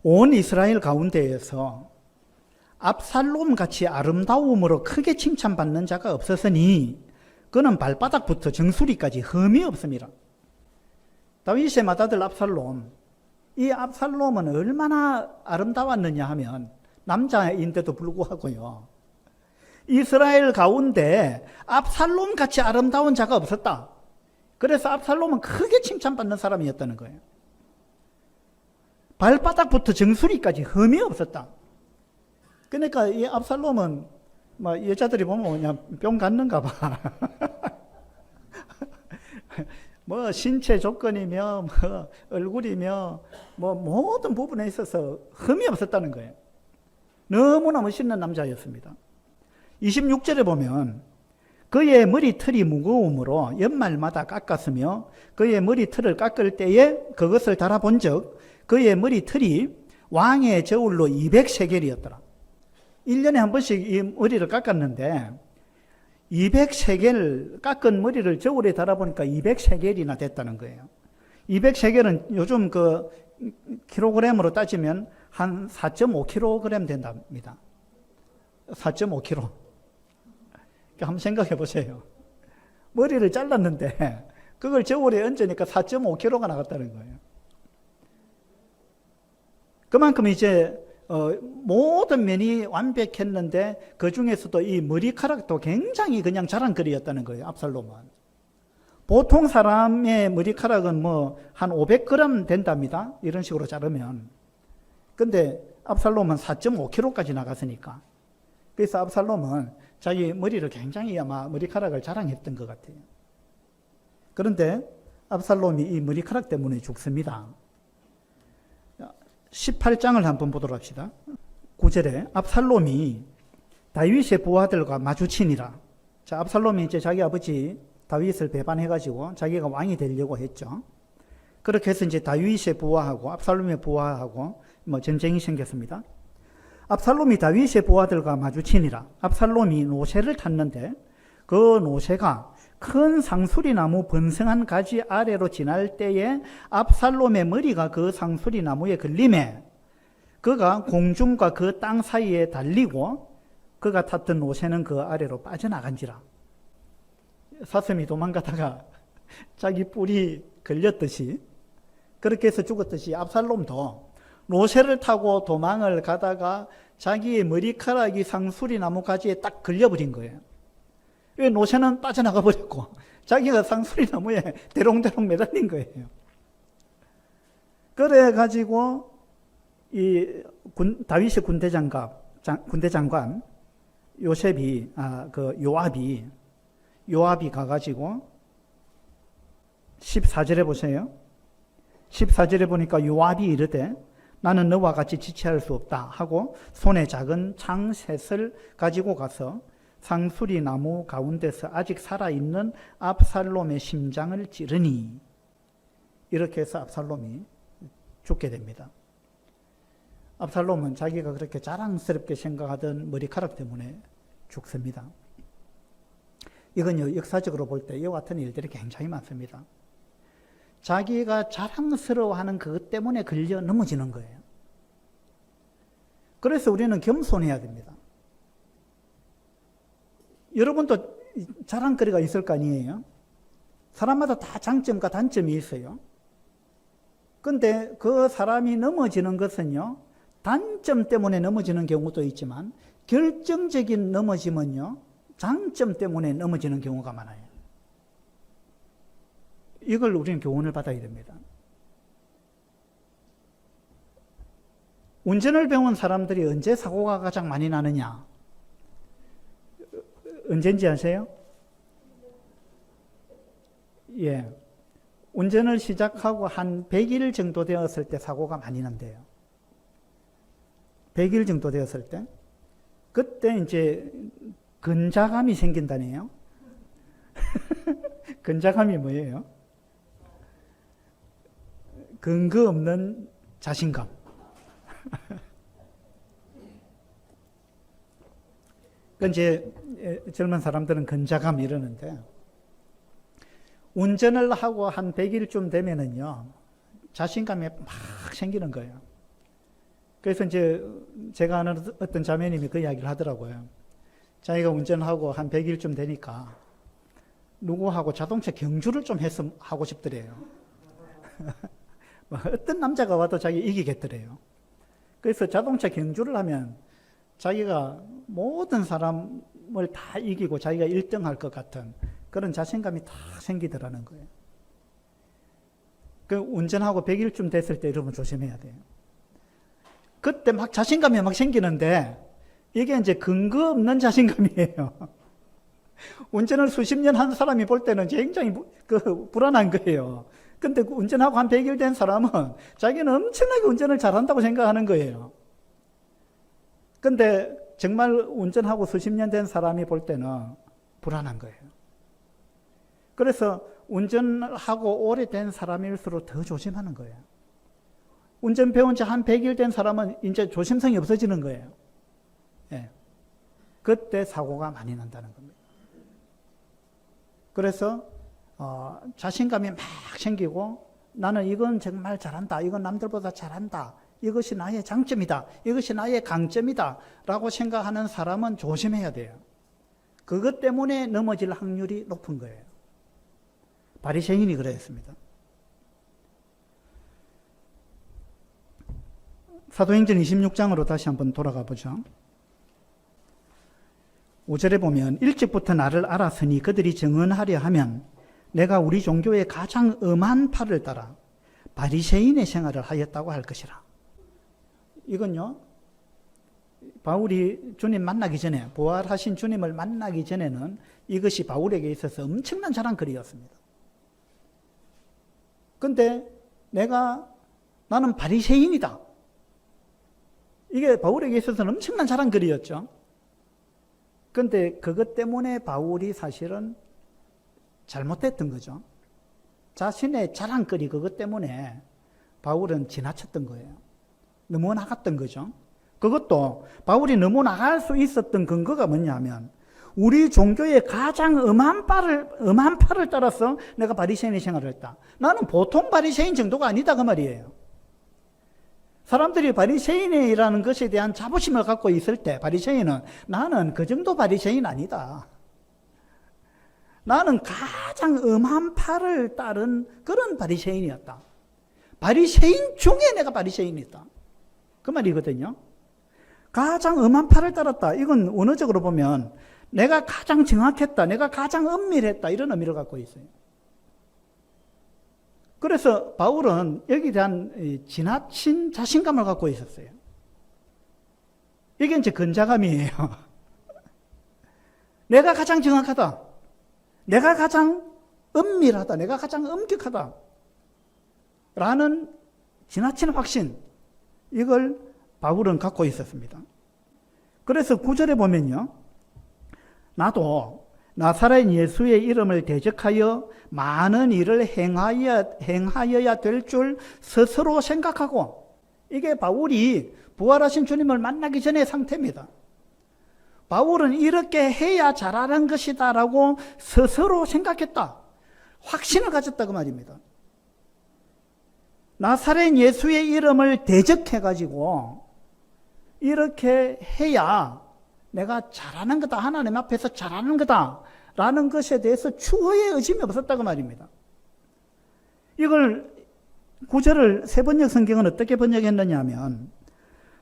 온 이스라엘 가운데에서 압살롬 같이 아름다움으로 크게 칭찬받는 자가 없었으니 그는 발바닥부터 정수리까지 흠이 없습니다. 다윗의 맏아들 압살롬, 이 압살롬은 얼마나 아름다웠느냐 하면 남자인데도 불구하고요, 이스라엘 가운데 압살롬 같이 아름다운 자가 없었다. 그래서 압살롬은 크게 칭찬받는 사람이었다는 거예요. 발바닥부터 정수리까지 흠이 없었다. 그러니까 이 압살롬은 막 여자들이 보면 그냥 뿅 갔는가 봐. 뭐 신체 조건이며 뭐 얼굴이며 뭐 모든 부분에 있어서 흠이 없었다는 거예요. 너무나 멋있는 남자였습니다. 26절에 보면 그의 머리털이 무거움으로 연말마다 깎았으며 그의 머리털을 깎을 때에 그것을 달아본 적 그의 머리털이 왕의 저울로 200세겔이었더라. 1년에 한 번씩 이 머리를 깎았는데 200세겔 깎은 머리를 저울에 달아보니까 200세겔이나 됐다는 거예요. 200세겔은 요즘 그 킬로그램으로 따지면 한 4.5kg 된답니다. 4.5kg. 한번 생각해 보세요. 머리를 잘랐는데 그걸 저울에 얹으니까 4.5kg가 나갔다는 거예요. 그만큼 이제 모든 면이 완벽했는데 그 중에서도 이 머리카락도 굉장히 그냥 자랑거리였다는 거예요. 압살롬은. 보통 사람의 머리카락은 뭐 한 500g 된답니다. 이런 식으로 자르면. 근데 압살롬은 4.5kg까지 나갔으니까. 그래서 압살롬은 자기 머리를 굉장히 아마 머리카락을 자랑했던 것 같아요. 그런데 압살롬이 이 머리카락 때문에 죽습니다. 18장을 한번 보도록 합시다. 9절에 압살롬이 다윗의 부하들과 마주치니라. 자, 압살롬이 이제 자기 아버지 다윗을 배반해가지고 자기가 왕이 되려고 했죠. 그렇게 해서 이제 다윗의 부하하고 압살롬의 부하하고 뭐 전쟁이 생겼습니다. 압살롬이 다윗의 부하들과 마주치니라. 압살롬이 노새를 탔는데 그 노새가 큰 상수리 나무 번성한 가지 아래로 지날 때에 압살롬의 머리가 그 상수리 나무에 걸림에 그가 공중과 그 땅 사이에 달리고 그가 탔던 노새는 그 아래로 빠져나간지라. 사슴이 도망가다가 자기 뿔이 걸렸듯이 그렇게 해서 죽었듯이 압살롬도 노새를 타고 도망을 가다가 자기의 머리카락이 상수리 나무 가지에 딱 걸려버린 거예요. 왜 노새는 빠져나가 버렸고 자기가 상수리 나무에 대롱대롱 매달린 거예요. 그래가지고 이 다윗의 군대 장관 요압이 가가지고 14절에 보세요. 14절에 보니까 요압이 이르되 나는 너와 같이 지체할 수 없다 하고 손에 작은 창셋을 가지고 가서 상수리 나무 가운데서 아직 살아있는 압살롬의 심장을 찌르니, 이렇게 해서 압살롬이 죽게 됩니다. 압살롬은 자기가 그렇게 자랑스럽게 생각하던 머리카락 때문에 죽습니다. 이건 역사적으로 볼 때 이와 같은 일들이 굉장히 많습니다. 자기가 자랑스러워하는 그것 때문에 걸려 넘어지는 거예요. 그래서 우리는 겸손해야 됩니다. 여러분도 자랑거리가 있을 거 아니에요? 사람마다 다 장점과 단점이 있어요. 근데 그 사람이 넘어지는 것은요, 단점 때문에 넘어지는 경우도 있지만 결정적인 넘어짐은요, 장점 때문에 넘어지는 경우가 많아요. 이걸 우리는 교훈을 받아야 됩니다. 운전을 배운 사람들이 언제 사고가 가장 많이 나느냐? 언제인지 아세요? 예. 운전을 시작하고 한 100일 정도 되었을 때 사고가 많이 난대요. 100일 정도 되었을 때. 그때 이제 근자감이 생긴다네요. 근자감이 뭐예요? 근거 없는 자신감. 이제 젊은 사람들은 근자감 이러는데, 운전을 하고 한 100일쯤 되면은요, 자신감이 막 생기는 거예요. 그래서 이제 제가 아는 어떤 자매님이 그 이야기를 하더라고요. 자기가 운전하고 한 100일쯤 되니까 누구하고 자동차 경주를 좀 했으면 하고 싶더래요. 어떤 남자가 와도 자기 이기겠더래요. 그래서 자동차 경주를 하면 자기가 모든 사람을 다 이기고 자기가 1등할 것 같은 그런 자신감이 다 생기더라는 거예요. 그 운전하고 100일쯤 됐을 때 여러분 조심해야 돼요. 그때 막 자신감이 막 생기는데 이게 이제 근거 없는 자신감이에요. 운전을 수십 년 한 사람이 볼 때는 굉장히 불안한 거예요. 근데 운전하고 한 100일 된 사람은 자기는 엄청나게 운전을 잘한다고 생각하는 거예요. 근데 정말 운전하고 수십 년 된 사람이 볼 때는 불안한 거예요. 그래서 운전하고 오래된 사람일수록 더 조심하는 거예요. 운전 배운 지 한 100일 된 사람은 이제 조심성이 없어지는 거예요. 예. 그때 사고가 많이 난다는 겁니다. 그래서 자신감이 막 생기고 나는 이건 정말 잘한다. 이건 남들보다 잘한다. 이것이 나의 장점이다. 이것이 나의 강점이다. 라고 생각하는 사람은 조심해야 돼요. 그것 때문에 넘어질 확률이 높은 거예요. 바리새인이 그랬습니다. 사도행전 26장으로 다시 한번 돌아가 보죠. 5절에 보면 일찍부터 나를 알았으니 그들이 증언하려 하면 내가 우리 종교의 가장 엄한 팔을 따라 바리새인의 생활을 하였다고 할 것이라. 이건요, 바울이 주님 만나기 전에, 부활하신 주님을 만나기 전에는 이것이 바울에게 있어서 엄청난 자랑거리였습니다. 근데 나는 바리새인이다. 이게 바울에게 있어서는 엄청난 자랑거리였죠. 근데 그것 때문에 바울이 사실은 잘못됐던 거죠. 자신의 자랑거리 그것 때문에 바울은 지나쳤던 거예요. 너무 나갔던 거죠. 그것도 바울이 너무 나갈 수 있었던 근거가 뭐냐면 우리 종교의 가장 엄한 팔을 따라서 내가 바리새인의 생활을 했다. 나는 보통 바리새인 정도가 아니다 그 말이에요. 사람들이 바리새인이라는 것에 대한 자부심을 갖고 있을 때 바리새인은 나는 그 정도 바리새인 아니다. 나는 가장 엄한 팔을 따른 그런 바리새인이었다. 바리새인 중에 내가 바리새인이다. 그 말이거든요. 가장 엄한 팔을 따랐다. 이건 원어적으로 보면 내가 가장 정확했다. 내가 가장 은밀했다. 이런 의미를 갖고 있어요. 그래서 바울은 여기에 대한 지나친 자신감을 갖고 있었어요. 이게 이제 근자감이에요. 내가 가장 정확하다. 내가 가장 은밀하다. 내가 가장 엄격하다. 라는 지나친 확신. 이걸 바울은 갖고 있었습니다. 그래서 9절에 보면요. 나도 나사렛 예수의 이름을 대적하여 많은 일을 행하여야 될 줄 스스로 생각하고, 이게 바울이 부활하신 주님을 만나기 전의 상태입니다. 바울은 이렇게 해야 잘하는 것이다 라고 스스로 생각했다. 확신을 가졌다 그 말입니다. 나사렛 예수의 이름을 대적해가지고 이렇게 해야 내가 잘하는 거다. 하나님 앞에서 잘하는 거다. 라는 것에 대해서 추호의 의심이 없었다 그 말입니다. 이걸 9절을 세번역 성경은 어떻게 번역했느냐 하면,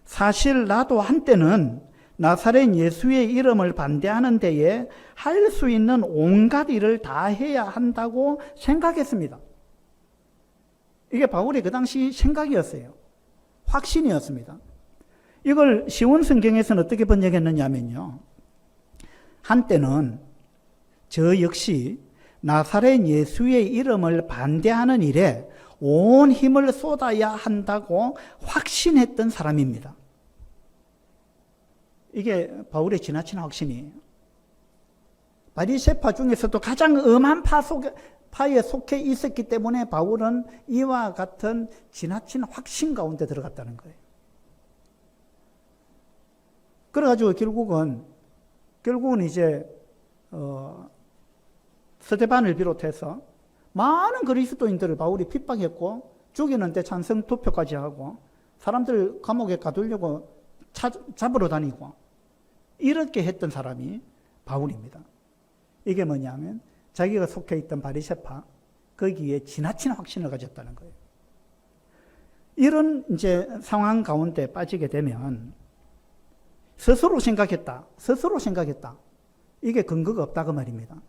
사실 나도 한때는 나사렛 예수의 이름을 반대하는 데에 할 수 있는 온갖 일을 다 해야 한다고 생각했습니다. 이게 바울의 그 당시 생각이었어요. 확신이었습니다. 이걸 시온 성경에서는 어떻게 번역했느냐면요. 한때는 저 역시 나사렛 예수의 이름을 반대하는 일에 온 힘을 쏟아야 한다고 확신했던 사람입니다. 이게 바울의 지나친 확신이에요. 바리새파 중에서도 가장 엄한 파에 속해 있었기 때문에 바울은 이와 같은 지나친 확신 가운데 들어갔다는 거예요. 그래가지고 결국은 이제 스데반을 비롯해서 많은 그리스도인들을 바울이 핍박했고 죽이는데 찬성 투표까지 하고 사람들 감옥에 가두려고 잡으러 다니고 이렇게 했던 사람이 바울입니다. 이게 뭐냐면 자기가 속해 있던 바리새파 거기에 지나친 확신을 가졌다는 거예요. 이런 이제 상황 가운데 빠지게 되면 스스로 생각했다. 이게 근거가 없다 그 말입니다.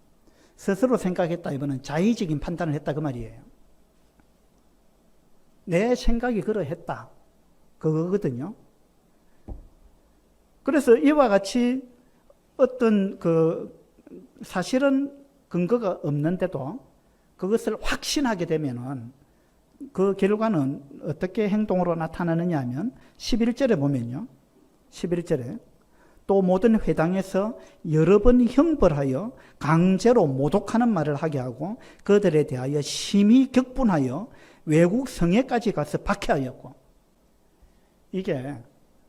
스스로 생각했다 이거는 자의적인 판단을 했다 그 말이에요. 내 생각이 그러했다. 그거거든요. 그래서 이와 같이 어떤 사실은 근거가 없는데도 그것을 확신하게 되면은 그 결과는 어떻게 행동으로 나타나느냐 하면 11절에 보면요. 11절에 또 모든 회당에서 여러 번 형벌하여 강제로 모독하는 말을 하게 하고 그들에 대하여 심히 격분하여 외국 성에까지 가서 박해하였고, 이게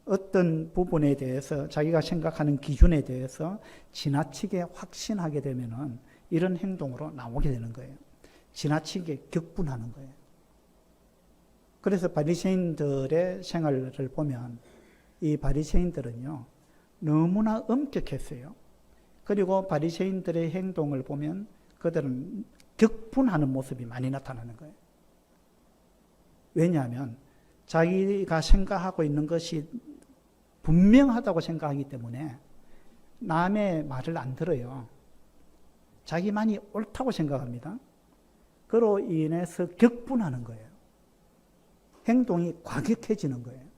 어떤 부분에 대해서 자기가 생각하는 기준에 대해서 지나치게 확신하게 되면은 이런 행동으로 나오게 되는 거예요. 지나치게 격분하는 거예요. 그래서 바리새인들의 생활을 보면 이 바리새인들은요 너무나 엄격했어요. 그리고 바리새인들의 행동을 보면 그들은 격분하는 모습이 많이 나타나는 거예요. 왜냐하면 자기가 생각하고 있는 것이 분명하다고 생각하기 때문에 남의 말을 안 들어요. 자기만이 옳다고 생각합니다. 그로 인해서 격분하는 거예요. 행동이 과격해지는 거예요.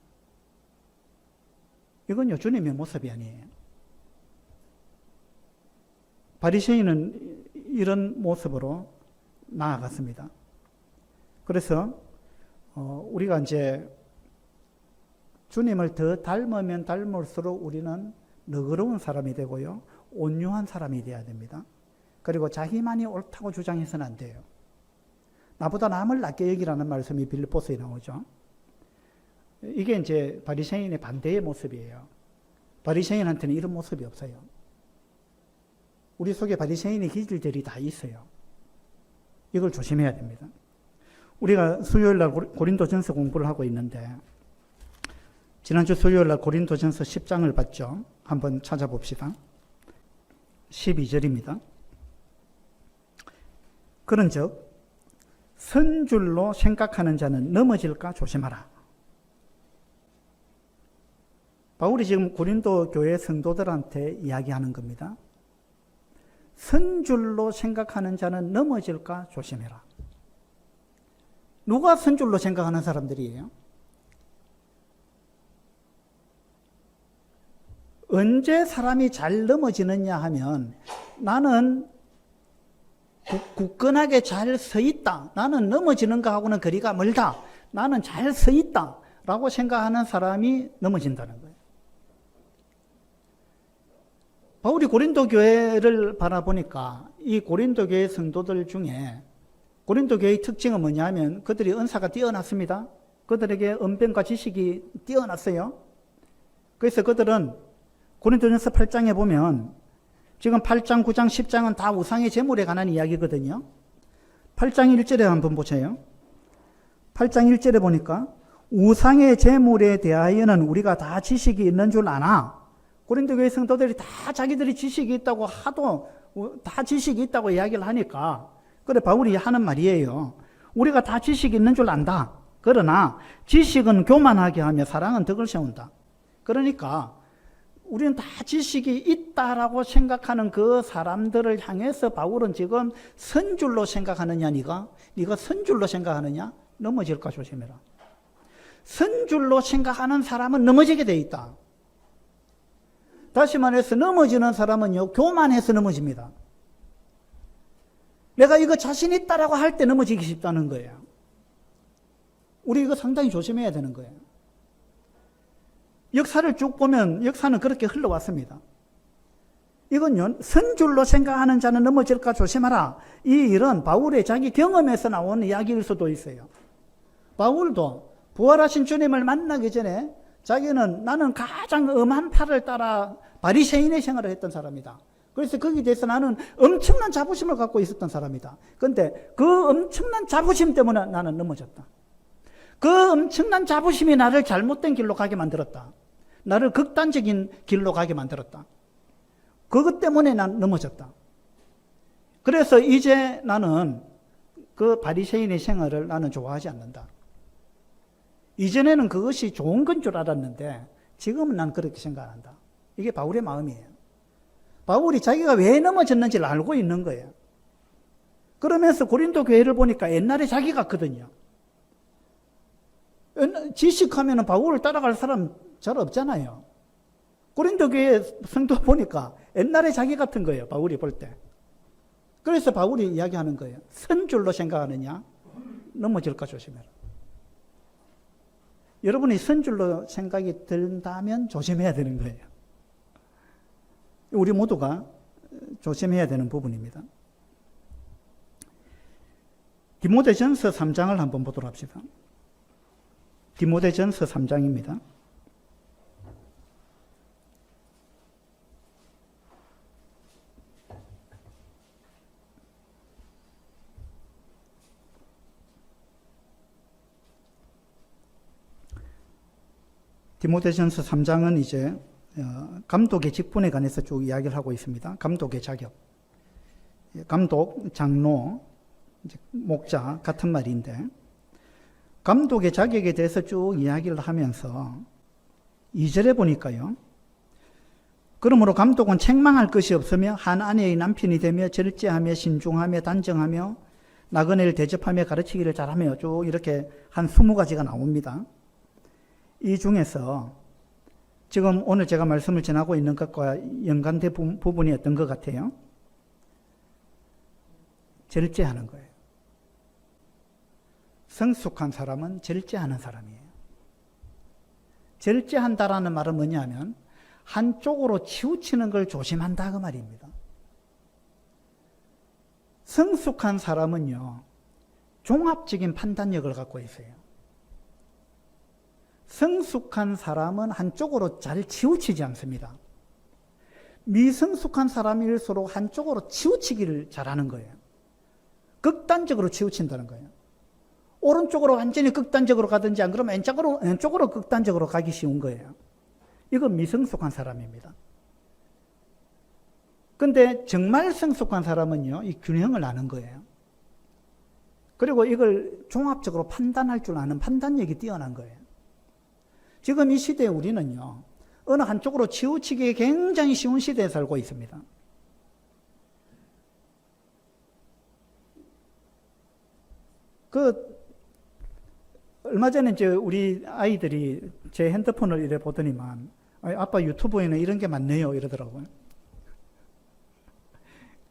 이건요 주님의 모습이 아니에요. 바리새인은 이런 모습으로 나아갔습니다. 그래서 우리가 이제 주님을 더 닮으면 닮을수록 우리는 너그러운 사람이 되고요, 온유한 사람이 되어야 됩니다. 그리고 자기만이 옳다고 주장해서는 안 돼요. 나보다 남을 낮게 여기라는 말씀이 빌립보서에 나오죠. 이게 이제 바리새인의 반대의 모습이에요. 바리새인한테는 이런 모습이 없어요. 우리 속에 바리새인의 기질들이 다 있어요. 이걸 조심해야 됩니다. 우리가 수요일날 고린도전서 공부를 하고 있는데 지난주 수요일날 고린도전서 10장을 봤죠. 한번 찾아봅시다. 12절입니다. 그런즉 선줄로 생각하는 자는 넘어질까 조심하라. 바울이 지금 고린도 교회 성도들한테 이야기하는 겁니다. 선줄로 생각하는 자는 넘어질까 조심해라. 누가 선줄로 생각하는 사람들이에요? 언제 사람이 잘 넘어지느냐 하면 나는 굳건하게 잘 서 있다. 나는 넘어지는 거하고는 거리가 멀다. 나는 잘 서 있다. 라고 생각하는 사람이 넘어진다는 거예요. 바울이 고린도 교회를 바라보니까 이 고린도 교회 성도들 중에 고린도 교회의 특징은 뭐냐면 그들이 은사가 뛰어났습니다. 그들에게 언변과 지식이 뛰어났어요. 그래서 그들은 고린도전서 8장에 보면 지금 8장, 9장, 10장은 다 우상의 제물에 관한 이야기거든요. 8장 1절에 한번 보세요. 8장 1절에 보니까 우상의 제물에 대하여는 우리가 다 지식이 있는 줄 아나. 고린도 교회 성도들이 다 자기들이 지식이 있다고 하도 다 지식이 있다고 이야기를 하니까 그래 바울이 하는 말이에요. 우리가 다 지식이 있는 줄 안다. 그러나 지식은 교만하게 하며 사랑은 덕을 세운다. 그러니까 우리는 다 지식이 있다라고 생각하는 그 사람들을 향해서 바울은 지금 선줄로 생각하느냐 네가 선줄로 생각하느냐 넘어질까 조심해라. 선줄로 생각하는 사람은 넘어지게 돼 있다. 다시 말해서 넘어지는 사람은요 교만해서 넘어집니다. 내가 이거 자신 있다라고 할 때 넘어지기 쉽다는 거예요. 우리 이거 상당히 조심해야 되는 거예요. 역사를 쭉 보면 역사는 그렇게 흘러왔습니다. 이건요 선줄로 생각하는 자는 넘어질까 조심하라. 이 일은 바울의 자기 경험에서 나온 이야기일 수도 있어요. 바울도 부활하신 주님을 만나기 전에 자기는 나는 가장 엄한 팔을 따라 바리새인의 생활을 했던 사람이다. 그래서 거기에 대해서 나는 엄청난 자부심을 갖고 있었던 사람이다. 그런데 그 엄청난 자부심 때문에 나는 넘어졌다. 그 엄청난 자부심이 나를 잘못된 길로 가게 만들었다. 나를 극단적인 길로 가게 만들었다. 그것 때문에 난 넘어졌다. 그래서 이제 나는 그 바리새인의 생활을 나는 좋아하지 않는다. 이전에는 그것이 좋은 건 줄 알았는데 지금은 난 그렇게 생각 안 한다. 이게 바울의 마음이에요. 바울이 자기가 왜 넘어졌는지를 알고 있는 거예요. 그러면서 고린도 교회를 보니까 옛날에 자기 같거든요. 지식하면 바울을 따라갈 사람 잘 없잖아요. 고린도 교회 성도 보니까 옛날에 자기 같은 거예요. 바울이 볼 때. 그래서 바울이 이야기하는 거예요. 선줄로 생각하느냐 넘어질까 조심해라. 여러분이 선줄로 생각이 든다면 조심해야 되는 거예요. 우리 모두가 조심해야 되는 부분입니다. 디모데전서 3장을 한번 보도록 합시다. 디모데전서 3장입니다. 디모데전서 3장은 이제 감독의 직분에 관해서 쭉 이야기를 하고 있습니다. 감독의 자격. 감독, 장로, 목자 같은 말인데 감독의 자격에 대해서 쭉 이야기를 하면서 2절에 보니까요. 그러므로 감독은 책망할 것이 없으며 한 아내의 남편이 되며 절제하며 신중하며 단정하며 나그네를 대접하며 가르치기를 잘하며 쭉 이렇게 한 20가지가 나옵니다. 이 중에서 지금 오늘 제가 말씀을 전하고 있는 것과 연관된 부분이 어떤 것 같아요? 절제하는 거예요. 성숙한 사람은 절제하는 사람이에요. 절제한다라는 말은 뭐냐면 한쪽으로 치우치는 걸 조심한다 그 말입니다. 성숙한 사람은요, 종합적인 판단력을 갖고 있어요. 성숙한 사람은 한쪽으로 잘 치우치지 않습니다. 미성숙한 사람일수록 한쪽으로 치우치기를 잘하는 거예요. 극단적으로 치우친다는 거예요. 오른쪽으로 완전히 극단적으로 가든지 안 그러면 왼쪽으로 극단적으로 가기 쉬운 거예요. 이건 미성숙한 사람입니다. 근데 정말 성숙한 사람은요, 이 균형을 아는 거예요. 그리고 이걸 종합적으로 판단할 줄 아는 판단력이 뛰어난 거예요. 지금 이 시대에 우리는요, 어느 한쪽으로 치우치기 굉장히 쉬운 시대에 살고 있습니다. 얼마 전에 이제 우리 아이들이 제 핸드폰을 이래 보더니만, 아빠 유튜브에는 이런 게 많네요. 이러더라고요.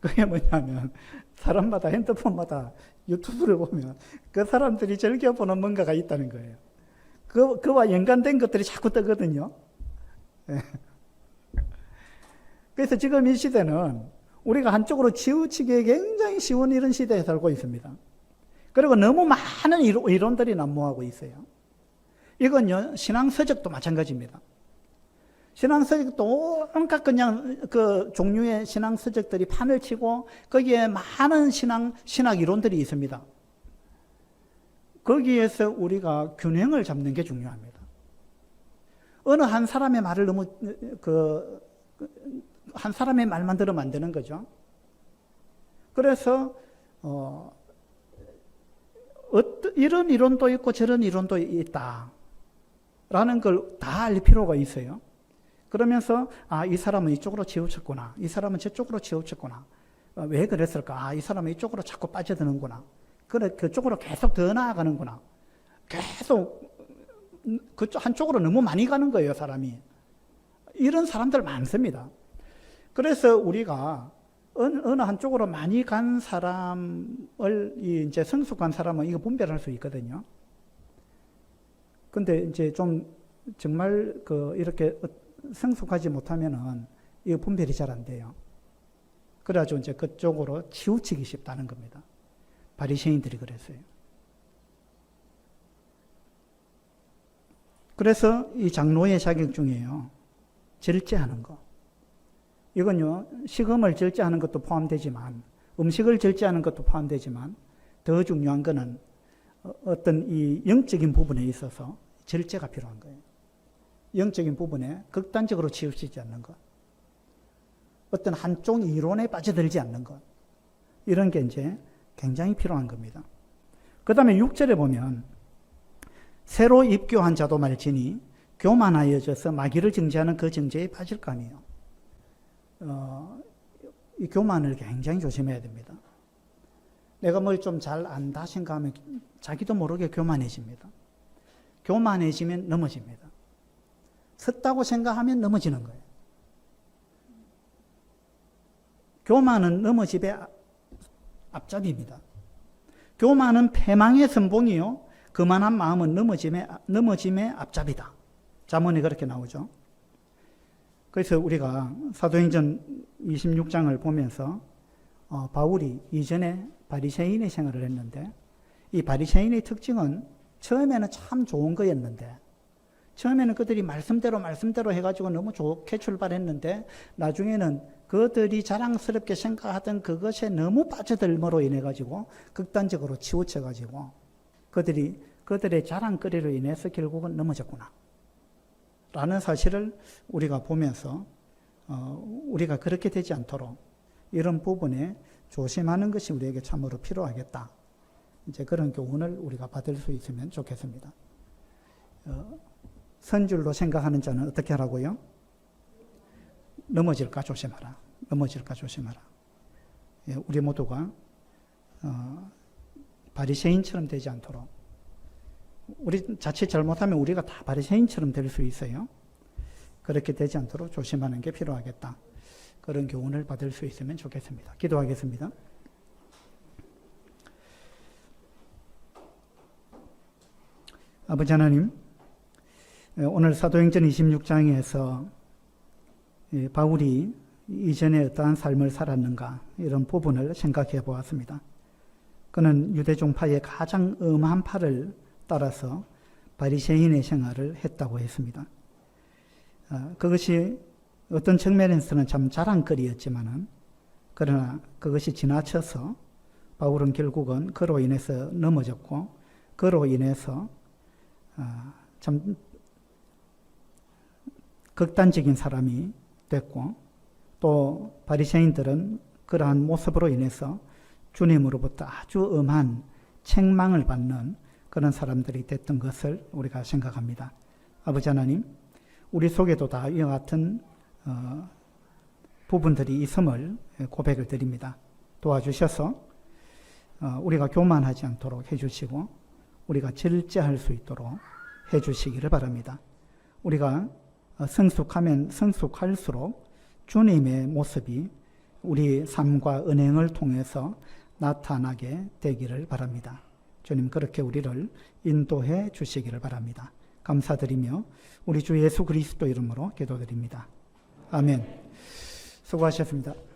그게 뭐냐면, 사람마다 핸드폰마다 유튜브를 보면 그 사람들이 즐겨보는 뭔가가 있다는 거예요. 그와 연관된 것들이 자꾸 뜨거든요. 그래서 지금 이 시대는 우리가 한쪽으로 치우치기에 굉장히 쉬운 이런 시대에 살고 있습니다. 그리고 너무 많은 이론들이 난무하고 있어요. 이건요, 신앙서적도 마찬가지입니다. 신앙서적도 온갖 그냥 그 종류의 신앙서적들이 판을 치고 거기에 많은 신학 이론들이 있습니다. 거기에서 우리가 균형을 잡는 게 중요합니다. 어느 한 사람의 말을 너무 한 사람의 말만 들으면 안 되는 거죠. 그래서 이런 이론도 있고 저런 이론도 있다라는 걸 다 알 필요가 있어요. 그러면서 이 사람은 이쪽으로 치우쳤구나. 이 사람은 저쪽으로 치우쳤구나. 왜 그랬을까? 이 사람은 이쪽으로 자꾸 빠져드는구나. 그래, 그쪽으로 계속 더 나아가는구나. 계속 한쪽으로 너무 많이 가는 거예요, 사람이. 이런 사람들 많습니다. 그래서 우리가 어느 한쪽으로 많이 간 사람을 이제 성숙한 사람은 이거 분별할 수 있거든요. 근데 이제 좀 정말 이렇게 성숙하지 못하면은 이거 분별이 잘 안 돼요. 그래가지고 이제 그쪽으로 치우치기 쉽다는 겁니다. 바리새인들이 그랬어요. 그래서 이 장로의 자격 중에요, 절제하는 거. 이건요, 식음을 절제하는 것도 포함되지만, 음식을 절제하는 것도 포함되지만, 더 중요한 거는 어떤 이 영적인 부분에 있어서 절제가 필요한 거예요. 영적인 부분에 극단적으로 치우치지 않는 것. 어떤 한쪽 이론에 빠져들지 않는 것. 이런 게 이제 굉장히 필요한 겁니다. 그 다음에 6절에 보면, 새로 입교한 자도 말지니 교만하여져서 마귀를 정죄하는 그 정죄에 빠질까 하니요. 이 교만을 굉장히 조심해야 됩니다. 내가 뭘 좀 잘 안다 생각하면 자기도 모르게 교만해집니다. 교만해지면 넘어집니다. 섰다고 생각하면 넘어지는 거예요. 교만은 넘어짐의 앞잡이입니다. 교만은 패망의 선봉이요, 그만한 마음은 넘어짐의 앞잡이다. 잠언에 그렇게 나오죠. 그래서 우리가 사도행전 26장을 보면서 바울이 이전에 바리새인의 생활을 했는데, 이 바리새인의 특징은 처음에는 참 좋은 거였는데, 처음에는 그들이 말씀대로 해가지고 너무 좋게 출발했는데, 나중에는 그들이 자랑스럽게 생각하던 그것에 너무 빠져들므로 인해가지고 극단적으로 치우쳐가지고 그들의 자랑거리로 인해서 결국은 넘어졌구나 라는 사실을 우리가 보면서 우리가 그렇게 되지 않도록 이런 부분에 조심하는 것이 우리에게 참으로 필요하겠다. 이제 그런 교훈을 우리가 받을 수 있으면 좋겠습니다. 선줄로 생각하는 자는 어떻게 하라고요? 넘어질까 조심하라. 넘어질까 조심하라. 우리 모두가 바리새인처럼 되지 않도록, 우리 자칫 잘못하면 우리가 다 바리새인처럼 될 수 있어요. 그렇게 되지 않도록 조심하는 게 필요하겠다. 그런 교훈을 받을 수 있으면 좋겠습니다. 기도하겠습니다. 아버지 하나님, 오늘 사도행전 26장에서 바울이 이전에 어떠한 삶을 살았는가, 이런 부분을 생각해 보았습니다. 그는 유대종파의 가장 엄한 파를 따라서 바리새인의 생활을 했다고 했습니다. 그것이 어떤 측면에서는 참 자랑거리였지만은, 그러나 그것이 지나쳐서 바울은 결국은 그로 인해서 넘어졌고, 그로 인해서 참 극단적인 사람이 됐고, 또 바리새인들은 그러한 모습으로 인해서 주님으로부터 아주 엄한 책망을 받는 그런 사람들이 됐던 것을 우리가 생각합니다. 아버지 하나님, 우리 속에도 다 이와 같은 부분들이 있음을 고백을 드립니다. 도와주셔서 우리가 교만하지 않도록 해주시고 우리가 절제할 수 있도록 해주시기를 바랍니다. 우리가 성숙하면 성숙할수록 주님의 모습이 우리 삶과 은행을 통해서 나타나게 되기를 바랍니다. 주님 그렇게 우리를 인도해 주시기를 바랍니다. 감사드리며 우리 주 예수 그리스도 이름으로 기도드립니다. 아멘. 수고하셨습니다.